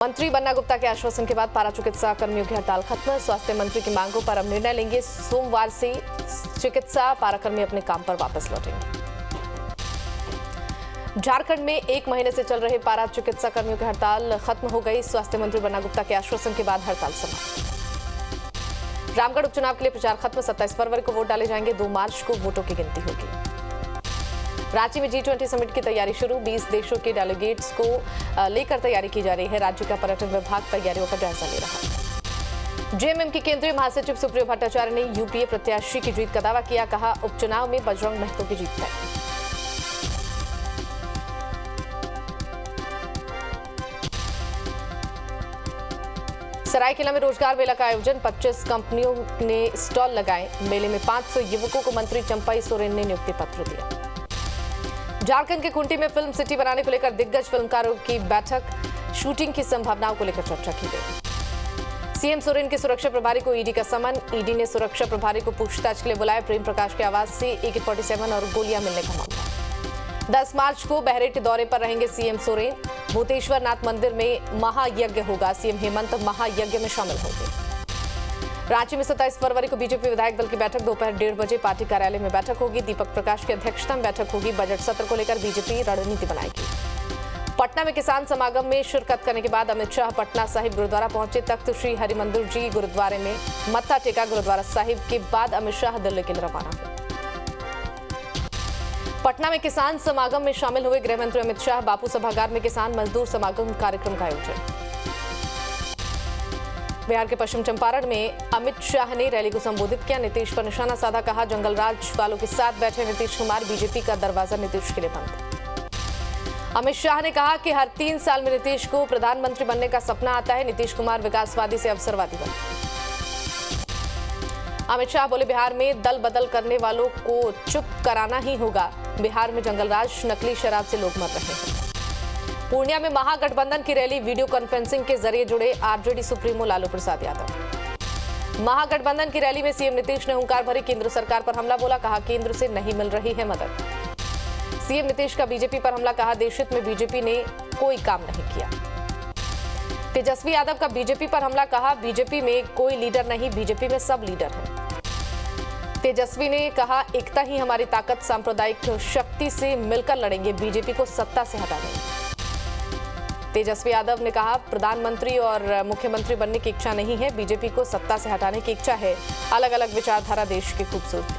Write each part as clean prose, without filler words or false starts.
मंत्री बन्ना गुप्ता के आश्वासन के बाद पारा चिकित्सा कर्मियों की हड़ताल खत्म। स्वास्थ्य मंत्री की मांगों पर अब निर्णय लेंगे। सोमवार से चिकित्सा पाराकर्मी अपने काम पर वापस लौटेंगे। झारखंड में 1 महीने से चल रहे पारा चिकित्सा कर्मियों की हड़ताल खत्म हो गई। स्वास्थ्य मंत्री बन्ना गुप्ता के आश्वासन के बाद हड़ताल समाप्त। रामगढ़ उपचुनाव के लिए प्रचार खत्म। 27 फरवरी को वोट डाले जाएंगे। 2 मार्च को वोटों की गिनती होगी। रांची में G20 समिट की तैयारी शुरू। 20 देशों के डेलीगेट्स को लेकर तैयारी की जा रही है। राज्य का पर्यटन विभाग तैयारियों का जायजा ले रहा है। जेएमएम की केंद्रीय महासचिव सुप्रियो भट्टाचार्य ने यूपीए प्रत्याशी की जीत का दावा किया। कहा, उपचुनाव में बजरंग महतो की जीत तय। सरायकेला में रोजगार मेला का आयोजन। 25 कंपनियों ने स्टॉल लगाए। मेले में 500 युवकों को मंत्री चंपाई सोरेन ने नियुक्ति पत्र दिया। झारखंड के खूंटी में फिल्म सिटी बनाने को लेकर दिग्गज फिल्मकारों की बैठक। शूटिंग की संभावनाओं को लेकर चर्चा की गई। सीएम सोरेन के सुरक्षा प्रभारी को ईडी का समन। ईडी ने सुरक्षा प्रभारी को पूछताछ के लिए बुलाया। प्रेम प्रकाश के आवास से AK-47 और गोलियां मिलने का मामला। 10 मार्च को बहरेट दौरे पर रहेंगे सीएम सोरेन। भूतेश्वर नाथ मंदिर में महायज्ञ होगा। सीएम हेमंत महायज्ञ में शामिल होंगे। रांची में 27 फरवरी को बीजेपी विधायक दल की बैठक। दोपहर 1:30 बजे पार्टी कार्यालय में बैठक होगी। दीपक प्रकाश की अध्यक्षता में बैठक होगी। बजट सत्र को लेकर बीजेपी रणनीति बनाएगी। पटना में किसान समागम में शिरकत करने के बाद अमित शाह पटना साहिब गुरुद्वारा पहुंचे। तख्त श्री हरिमंदिर जी गुरुद्वारे में मत्था टेका। गुरुद्वारा साहिब के बाद अमित शाह दिल्ली के लिए रवाना हुए। पटना में किसान समागम में शामिल हुए गृह मंत्री अमित शाह। बापू सभागार में किसान मजदूर समागम कार्यक्रम का आयोजन। बिहार के पश्चिम चंपारण में अमित शाह ने रैली को संबोधित किया। नीतीश पर निशाना साधा। कहा, जंगल राज वालों के साथ बैठे नीतीश कुमार। बीजेपी का दरवाजा नीतीश के लिए बंद। अमित शाह ने कहा कि हर 3 साल में नीतीश को प्रधानमंत्री बनने का सपना आता है। नीतीश कुमार विकासवादी से अवसरवादी बने। अमित शाह बोले, बिहार में दल बदल करने वालों को चुप कराना ही होगा। बिहार में जंगलराज नकली शराब से लोग मर रहे हैं। पूर्णिया में महागठबंधन की रैली। वीडियो कॉन्फ्रेंसिंग के जरिए जुड़े आरजेडी सुप्रीमो लालू प्रसाद यादव। महागठबंधन की रैली में सीएम नीतीश ने हुंकार भरी। केंद्र सरकार पर हमला बोला। कहा, केंद्र से नहीं मिल रही है मदद। सीएम नीतीश का बीजेपी पर हमला। कहा, देशहित में बीजेपी ने कोई काम नहीं किया। तेजस्वी यादव का बीजेपी पर हमला। कहा, बीजेपी में कोई लीडर नहीं, बीजेपी में सब लीडर हैं। तेजस्वी ने कहा, एकता ही हमारी ताकत। सांप्रदायिक शक्ति से मिलकर लड़ेंगे। बीजेपी को सत्ता से हटा देंगे। तेजस्वी यादव ने कहा, प्रधानमंत्री और मुख्यमंत्री बनने की इच्छा नहीं है, बीजेपी को सत्ता से हटाने की इच्छा है। अलग अलग विचारधारा देश की खूबसूरती।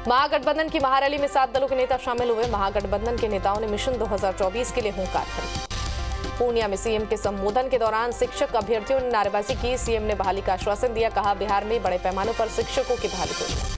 महागठबंधन की महारैली में 7 दलों के नेता शामिल हुए। महागठबंधन के नेताओं ने मिशन 2024 के लिए हुंकार भरी। पूर्णिया में सीएम के संबोधन के दौरान शिक्षक अभ्यर्थियों ने नारेबाजी की। सीएम ने बहाली का आश्वासन दिया। कहा, बिहार में बड़े पैमाने पर शिक्षकों की बहाली होगी।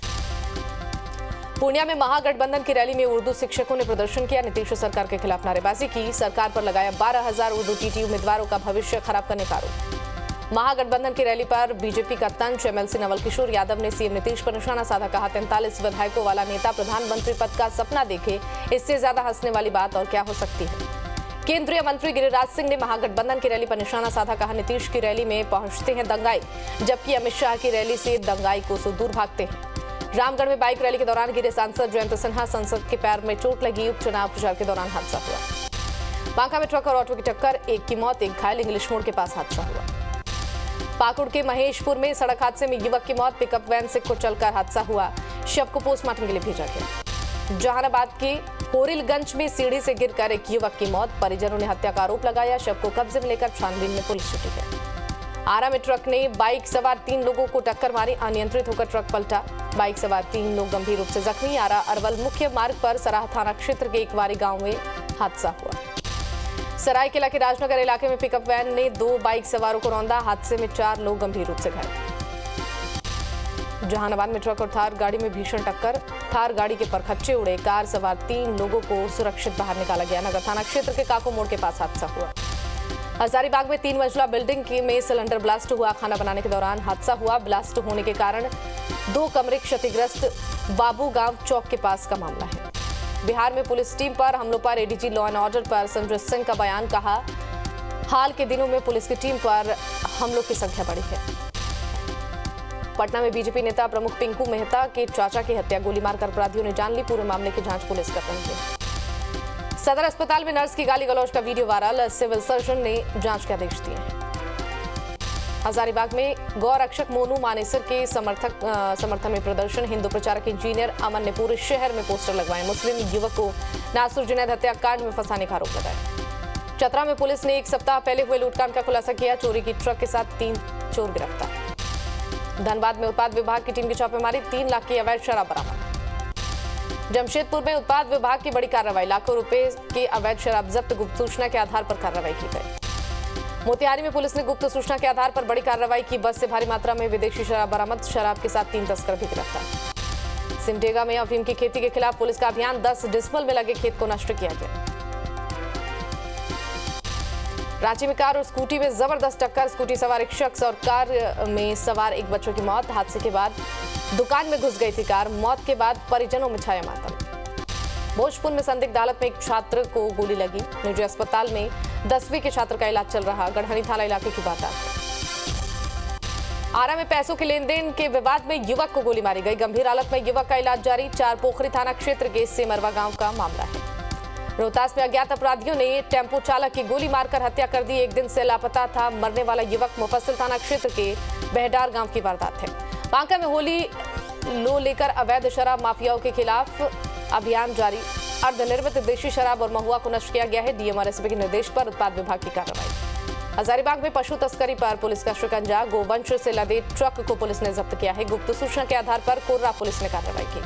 पूर्णिया में महागठबंधन की रैली में उर्दू शिक्षकों ने प्रदर्शन किया। नीतीश सरकार के खिलाफ नारेबाजी की। सरकार पर लगाया 12,000 उर्दू टीटी उम्मीदवारों का भविष्य खराब करने का आरोप। महागठबंधन की रैली पर बीजेपी का तंज। एमएलसी नवल किशोर यादव ने सीएम नीतीश पर निशाना साधा। कहा, 43 विधायकों वाला नेता प्रधानमंत्री पद का सपना देखे, इससे ज्यादा हंसने वाली बात और क्या हो सकती है। केंद्रीय मंत्री गिरिराज सिंह ने महागठबंधन की रैली पर निशाना साधा। कहा, नीतीश की रैली में पहुंचते हैं दंगाई, जबकि अमित शाह की रैली से दंगाई को से दूर भागते हैं। रामगढ़ में बाइक रैली के दौरान गिरे सांसद जयंत सिन्हा। संसद के पैर में चोट लगी। उपचुनाव प्रचार के दौरान हादसा हुआ। बांका में ट्रक और ऑटो की टक्कर। 1 की मौत, 1 घायल। इंग्लिश मोड़ के पास हादसा हुआ। पाकुड़ के महेशपुर में सड़क हादसे में युवक की मौत। पिकअप वैन से कुचलकर हादसा हुआ। शव को पोस्टमार्टम के लिए भेजा गया। जहानाबाद के होरिलगंज में सीढ़ी से गिरकर एक युवक की मौत। परिजनों ने हत्या का आरोप लगाया। शव को कब्जे में लेकर छानबीन में पुलिस जुटी है। आरा में ट्रक ने बाइक सवार 3 लोगों को टक्कर मारी। अनियंत्रित होकर ट्रक पलटा। बाइक सवार 3 लोग गंभीर रूप से जख्मी। आरा अरवल मुख्य मार्ग पर सराह थाना क्षेत्र के एकवारी गांव में हादसा हुआ। सरायकेला के राजनगर इलाके में पिकअप वैन ने 2 बाइक सवारों को रौंदा। हादसे में 4 लोग गंभीर रूप से घायल। जहानाबाद में ट्रक और थार गाड़ी में भीषण टक्कर। थार गाड़ी के परखच्चे उड़े। कार सवार 3 लोगों को सुरक्षित बाहर निकाला गया। नगर थाना क्षेत्र के काको मोड़ के पास हादसा हुआ। हजारीबाग में 3 मंजिला बिल्डिंग में सिलेंडर ब्लास्ट हुआ। खाना बनाने के दौरान हादसा हुआ। ब्लास्ट होने के कारण 2 कमरे क्षतिग्रस्त। बाबू गांव चौक के पास का मामला है। बिहार में पुलिस टीम पर हमलों पर एडीजी लॉ एंड ऑर्डर पर संजय सिंह का बयान। कहा, हाल के दिनों में पुलिस की टीम पर हमलों की संख्या बढ़ी है। पटना में बीजेपी नेता प्रमुख पिंकू मेहता के चाचा की हत्या। गोली मारकर अपराधियों ने जान ली। पूरे मामले की जांच पुलिस कर रही है। सदर अस्पताल में नर्स की गाली गलौज का वीडियो वायरल, सिविल सर्जन ने जांच के आदेश दिए हैं। हजारीबाग में गौ रक्षक मोनू मानेसर के समर्थन में प्रदर्शन, हिंदू प्रचारक इंजीनियर अमन ने पूरे शहर में पोस्टर लगवाए, मुस्लिम युवक को नासुर जुनैद हत्याकांड में फंसाने का आरोप लगाया। चतरा में पुलिस ने एक सप्ताह पहले हुए लूटकांड का खुलासा किया, चोरी की ट्रक के साथ 3 चोर गिरफ्तार। धनबाद में उत्पाद विभाग की टीम की छापेमारी, 3 लाख की अवैध शराब बरामद। जमशेदपुर में उत्पाद विभाग की बड़ी कार्रवाई, लाखों रुपए की अवैध शराब जब्त, गुप्त सूचना के आधार पर कार्रवाई की गई। मोतिहारी में पुलिस ने गुप्त सूचना के आधार पर बड़ी कार्रवाई की, बस से भारी मात्रा में विदेशी शराब बरामद, शराब के साथ 3 तस्कर भी गिरफ्तार। सिमडेगा में अफीम की खेती के खिलाफ पुलिस का अभियान, 10 डिसमल में लगे खेत को नष्ट किया गया। रांची में कार और स्कूटी में जबरदस्त टक्कर, स्कूटी सवार एक शख्स और कार में सवार एक बच्चों की मौत। हादसे के बाद दुकान में घुस गई थी कार, मौत के बाद परिजनों में छाया मातम। भोजपुर में संदिग्ध हालत में एक छात्र को गोली लगी, निजी अस्पताल में 10वीं के छात्र का इलाज चल रहा, गढ़हनी थाना इलाके की बात है। आरा में पैसों के लेन देन के विवाद में युवक को गोली मारी गई, गंभीर हालत में युवक का इलाज जारी। 4 पोखरी थाना क्षेत्र के सेमरवा गांव का मामला है। रोहतास में अज्ञात अपराधियों ने टेम्पो चालक की गोली मारकर हत्या कर दी, एक दिन से लापता था मरने वाला युवक। मुफस्सिल थाना क्षेत्र के बहडार गांव की वारदात है। बांका में होली लो लेकर अवैध शराब माफियाओं के खिलाफ अभियान जारी, अर्धनिर्मित देशी शराब और महुआ को नष्ट किया गया है। डीएम और एसपी के निर्देश पर उत्पाद विभाग की कार्रवाई। हजारीबाग में पशु तस्करी पर पुलिस का शिकंजा, गोवंश से लदे ट्रक को पुलिस ने जब्त किया है। गुप्त सूचना के आधार पर कोर्रा पुलिस ने कार्रवाई की।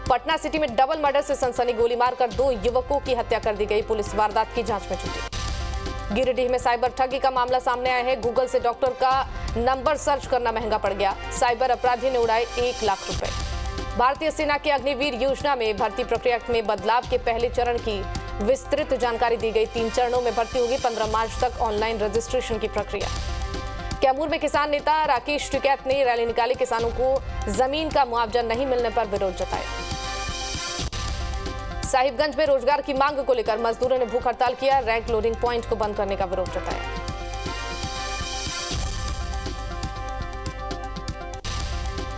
पटना सिटी में डबल मर्डर से सनसनी, गोली मारकर 2 युवकों की हत्या कर दी गई, पुलिस वारदात की जांच में जुटी। गिरिडीह में साइबर ठगी का मामला सामने आया है, गूगल से डॉक्टर का नंबर सर्च करना महंगा पड़ गया, साइबर अपराधी ने उड़ाए 1 लाख रुपए। भारतीय सेना की अग्निवीर योजना में भर्ती प्रक्रिया में बदलाव के पहले चरण की विस्तृत जानकारी दी गई, 3 चरणों में भर्ती होगी, 15 मार्च तक ऑनलाइन रजिस्ट्रेशन की प्रक्रिया। कैमूर में किसान नेता राकेश टिकैत ने रैली निकाली, किसानों को जमीन का मुआवजा नहीं मिलने पर विरोध जताया। साहिबगंज में रोजगार की मांग को लेकर मजदूरों ने भूख हड़ताल किया, रैंक लोडिंग पॉइंट को बंद करने का विरोध जताया।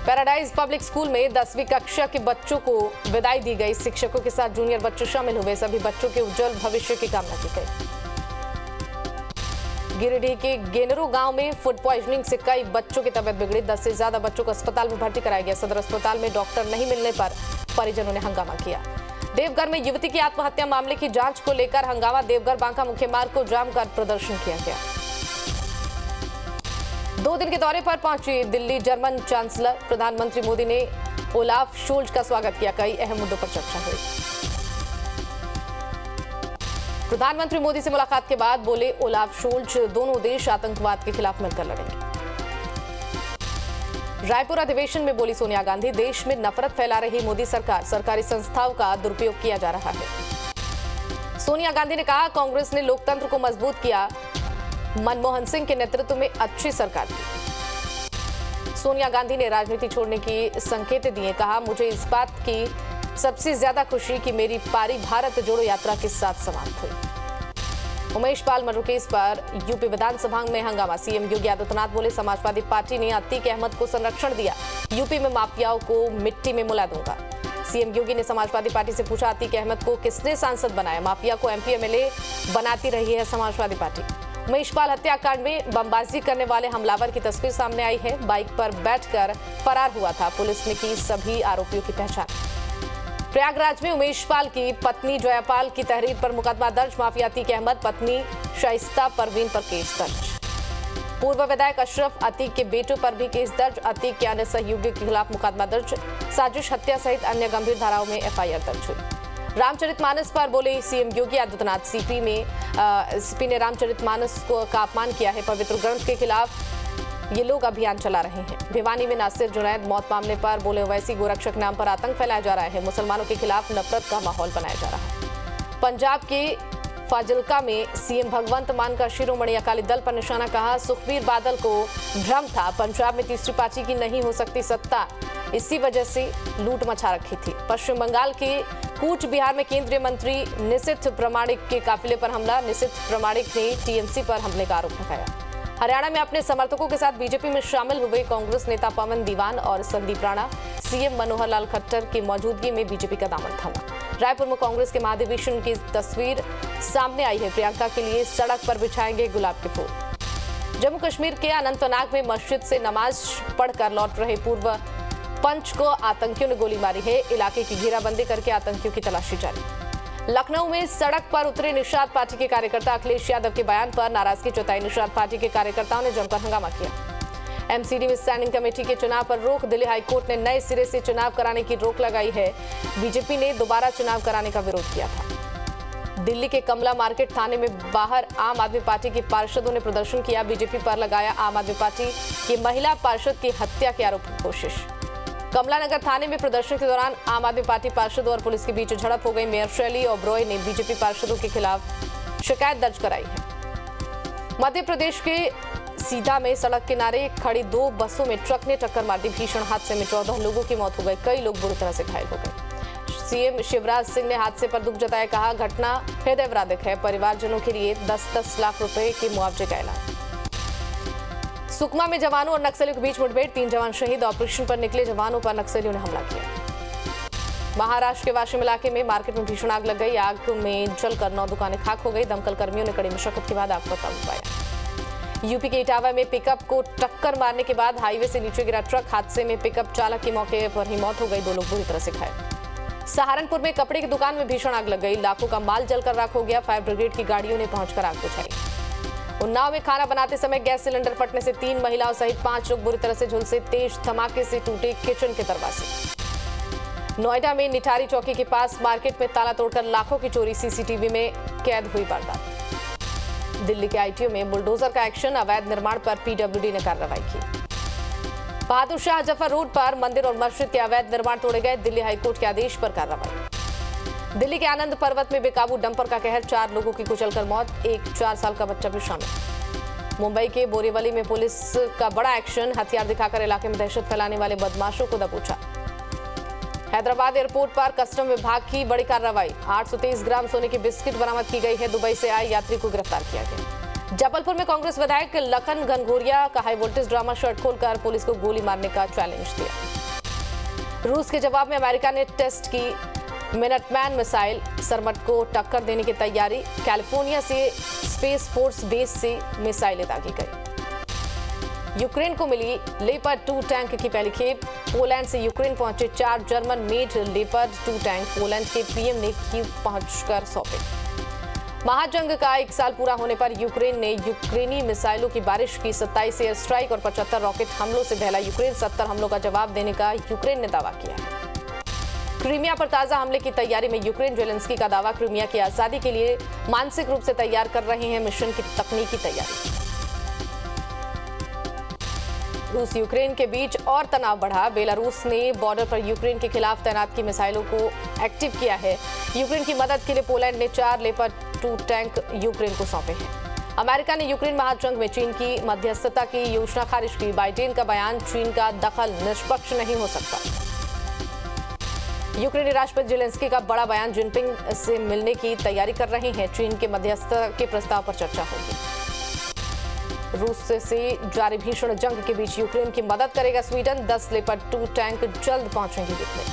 पैराडाइज पब्लिक स्कूल में 10वीं कक्षा के बच्चों को विदाई दी गई, शिक्षकों के साथ जूनियर बच्चे शामिल हुए, सभी बच्चों के उज्जवल भविष्य की कामना की गई। गिरिडीह के गेनरो गांव में फूड पॉइजनिंग से कई बच्चों की तबियत बिगड़ी, 10 से ज्यादा बच्चों को अस्पताल में भर्ती कराया गया। सदर अस्पताल में डॉक्टर नहीं मिलने पर परिजनों ने हंगामा किया। देवघर में युवती की आत्महत्या मामले की जांच को लेकर हंगामा, देवघर बांका मुख्य मार्ग को जाम कर प्रदर्शन किया गया। 2 दिन के दौरे पर पहुंची दिल्ली जर्मन चांसलर, प्रधानमंत्री मोदी ने ओलाफ शोल्ज का स्वागत किया, कई अहम मुद्दों पर चर्चा हुई। प्रधानमंत्री मोदी से मुलाकात के बाद बोले ओलाफ शोल्ज, दोनों देश आतंकवाद के खिलाफ मिलकर लड़ेंगे। रायपुर अधिवेशन में बोली सोनिया गांधी, देश में नफरत फैला रही मोदी सरकार, सरकारी संस्थाओं का दुरुपयोग किया जा रहा है। सोनिया गांधी ने कहा, कांग्रेस ने लोकतंत्र को मजबूत किया, मनमोहन सिंह के नेतृत्व में अच्छी सरकार थी। सोनिया गांधी ने राजनीति छोड़ने की संकेत दिए, कहा, मुझे इस बात की सबसे ज्यादा खुशी कि मेरी पारी भारत जोड़ो यात्रा के साथ समाप्त हुई। उमेश पाल मर्डर केस पर यूपी विधानसभा में हंगामा, सीएम योगी आदित्यनाथ बोले, समाजवादी पार्टी ने अतीक अहमद को संरक्षण दिया, यूपी में माफियाओं को मिट्टी में मिला दूंगा। सीएम योगी ने समाजवादी पार्टी से पूछा, अतीक अहमद को किसने सांसद बनाया, माफिया को एमपी एमएलए बनाती रही है समाजवादी पार्टी। उमेश पाल हत्याकांड में बमबाजी करने वाले हमलावर की तस्वीर सामने आई है, बाइक पर बैठकर फरार हुआ था, पुलिस ने की सभी आरोपियों की पहचान। प्रयागराज में उमेश पाल की पत्नी जयापाल की तहरीर पर मुकदमा दर्ज, माफिया अतीक अहमद, पत्नी शाइस्ता परवीन पर केस दर्ज। पूर्व विधायक अशरफ अतीक के बेटों पर भी केस दर्ज, अतीक के अन्य सहयोगियों के खिलाफ मुकदमा दर्ज, साजिश, हत्या सहित अन्य गंभीर धाराओं में एफआईआर दर्ज हुई। रामचरितमानस पर बोले सीएम योगी आदित्यनाथ, सीपी ने रामचरितमानस का अपमान किया है, पवित्र ग्रंथ के खिलाफ ये लोग अभियान चला रहे हैं। भिवानी में नासिर जुनैद मौत मामले पर बोले ओवैसी, गोरक्षक नाम पर आतंक फैलाया जा रहा है, मुसलमानों के खिलाफ नफरत का माहौल बनाया जा रहा है। पंजाब के फाजिल्का में सीएम भगवंत मान का शिरोमणि अकाली दल पर निशाना, कहा, सुखबीर बादल को भ्रम था, पंजाब में तीसरी पार्टी की नहीं हो सकती सत्ता, इसी वजह से लूट मचा रखी थी। पश्चिम बंगाल के कूच बिहार में केंद्रीय मंत्री निशिथ प्रामाणिक के काफिले पर हमला, निशिथ प्रामाणिक ने टीएमसी पर हमले का आरोप लगाया। हरियाणा में अपने समर्थकों के साथ बीजेपी में शामिल हुए कांग्रेस नेता पवन दीवान और संदीप राणा, सीएम मनोहर लाल खट्टर की मौजूदगी में बीजेपी का दामन थामा। रायपुर में कांग्रेस के महाधिवेशन की तस्वीर सामने आई है। प्रियंका के लिए सड़क पर बिछाएंगे गुलाब के फूल। जम्मू कश्मीर के अनंतनाग में मस्जिद से नमाज पढ़कर लौट रहे पूर्व पंच को आतंकियों ने गोली मारी है। इलाके की घेराबंदी करके आतंकियों की तलाशी जारी। लखनऊ में सड़क पर उतरे निषाद पार्टी के कार्यकर्ता अखिलेश यादव के बयान पर नाराजगी जताई। निषाद पार्टी के कार्यकर्ताओं ने जमकर हंगामा किया। एमसीडी में स्टैंडिंग कमेटी के चुनाव पर रोक। दिल्ली हाईकोर्ट ने नए सिरे से चुनाव कराने की रोक लगाई है। बीजेपी ने दोबारा चुनाव कराने का विरोध किया था। दिल्ली के कमला मार्केट थाने में बाहर आम आदमी पार्टी के पार्षदों ने प्रदर्शन किया। बीजेपी पर लगाया आम आदमी पार्टी की महिला पार्षद की हत्या के आरोप की कोशिश। कमला नगर थाने में प्रदर्शन के दौरान आम आदमी पार्टी पार्षदों और पुलिस के बीच झड़प हो गई। मेयर शैली ओबरॉय ने बीजेपी पार्षदों के खिलाफ शिकायत दर्ज कराई है। मध्य प्रदेश के सीधा में सड़क किनारे खड़ी 2 बसों में ट्रक ने टक्कर मार दी। भीषण हादसे में 14 लोगों की मौत हो गई। कई लोग बुरी तरह से घायल हो गए। सीएम शिवराज सिंह ने हादसे पर दुख जताया। कहा, घटना हृदयविदारक है। परिवारजनों के लिए 10-10 लाख रुपए के मुआवजे का ऐलान। सुकमा में जवानों और नक्सलियों के बीच मुठभेड़, 3 जवान शहीद। ऑपरेशन पर निकले जवानों पर नक्सलियों ने हमला किया। महाराष्ट्र के वाशिम इलाके में मार्केट में भीषण आग लग गई। आग में जलकर 9 दुकानें खाक हो गई। दमकल कर्मियों ने कड़ी मशक्कत के बाद आग पर काबू पाया। यूपी के इटावा में पिकअप को टक्कर मारने के बाद हाईवे से नीचे गिरा ट्रक। हादसे में पिकअप चालक की मौके पर ही मौत हो गई। 2 लोग बुरी तरह से घायल। सहारनपुर में कपड़े की दुकान में भीषण आग लग गई। लाखों का माल जलकर राख हो गया। फायर ब्रिगेड की गाड़ियों ने पहुंचकर आग बुझाई। उन्नाव में खाना बनाते समय गैस सिलेंडर फटने से 3 महिलाओं सहित 5 लोग बुरी तरह से झुलसे। तेज धमाके से टूटे किचन के दरवाजे। नोएडा में निठारी चौकी के पास मार्केट में ताला तोड़कर लाखों की चोरी। सीसीटीवी में कैद हुई वारदात। दिल्ली के आईटीओ में बुलडोजर का एक्शन। अवैध निर्माण पर पीडब्ल्यूडी ने कार्रवाई की। बहादुर शाह जफर रोड पर मंदिर और मस्जिद के अवैध निर्माण तोड़े गए। दिल्ली हाईकोर्ट के आदेश पर कार्रवाई। दिल्ली के आनंद पर्वत में बेकाबू डंपर का कहर। 4 लोगों की कुचलकर मौत। एक 4 साल का बच्चा भी शामिल। मुंबई के बोरीवली में पुलिस का बड़ा एक्शन। हथियार दिखाकर इलाके में दहशत फैलाने वाले बदमाशों को दबोचा। हैदराबाद एयरपोर्ट पर कस्टम विभाग की बड़ी कार्रवाई। 823 ग्राम सोने की बिस्किट बरामद की गई है। दुबई से आए यात्री को गिरफ्तार किया गया। जबलपुर में कांग्रेस विधायक लखन घनघोरिया का हाई वोल्टेज ड्रामा शर्ट खोलकर पुलिस को गोली मारने का चैलेंज दिया। रूस के जवाब में अमेरिका ने टेस्ट की मिनटमैन मिसाइल। सरमट को टक्कर देने की तैयारी। कैलिफोर्निया से स्पेस फोर्स बेस से मिसाइलें दागी गई। यूक्रेन को मिली लेपर्ड 2 टैंक की पहली खेप। पोलैंड से यूक्रेन पहुंचे 4 German made leopard 2 tank. Poland के पीएम ने कीव पहुंचकर सौंपे। महाजंग का 1 साल पूरा होने पर यूक्रेन ने यूक्रेनी मिसाइलों की बारिश की। 27 एयर स्ट्राइक और 75 रॉकेट हमलों से दहला यूक्रेन। 70 हमलों का जवाब देने का यूक्रेन ने दावा किया है। क्रीमिया पर ताजा हमले की तैयारी में यूक्रेन। जेलेंस्की का दावा, क्रीमिया की आजादी के लिए मानसिक रूप से तैयार कर रहे हैं मिशन की तकनीकी तैयारी। रूस यूक्रेन के बीच और तनाव बढ़ा। बेलारूस ने बॉर्डर पर यूक्रेन के खिलाफ तैनात की मिसाइलों को एक्टिव किया है। यूक्रेन की मदद के लिए पोलैंड ने 4 लेपर्ड 2 टैंक यूक्रेन को सौंपे हैं। अमेरिका ने यूक्रेन महाजंग में चीन की मध्यस्थता की योजना खारिज की। बाइडेन का बयान, चीन का दखल निष्पक्ष नहीं हो सकता। यूक्रेनी राष्ट्रपति जेलेंस्की का बड़ा बयान, जिनपिंग से मिलने की तैयारी कर रहे हैं। चीन के मध्यस्थता के प्रस्ताव पर चर्चा होगी। रूस से जारी भीषण जंग के बीच यूक्रेन की मदद करेगा स्वीडन। 10 लेपर्ड 2 टैंक जल्द पहुंचेंगे यूक्रेन।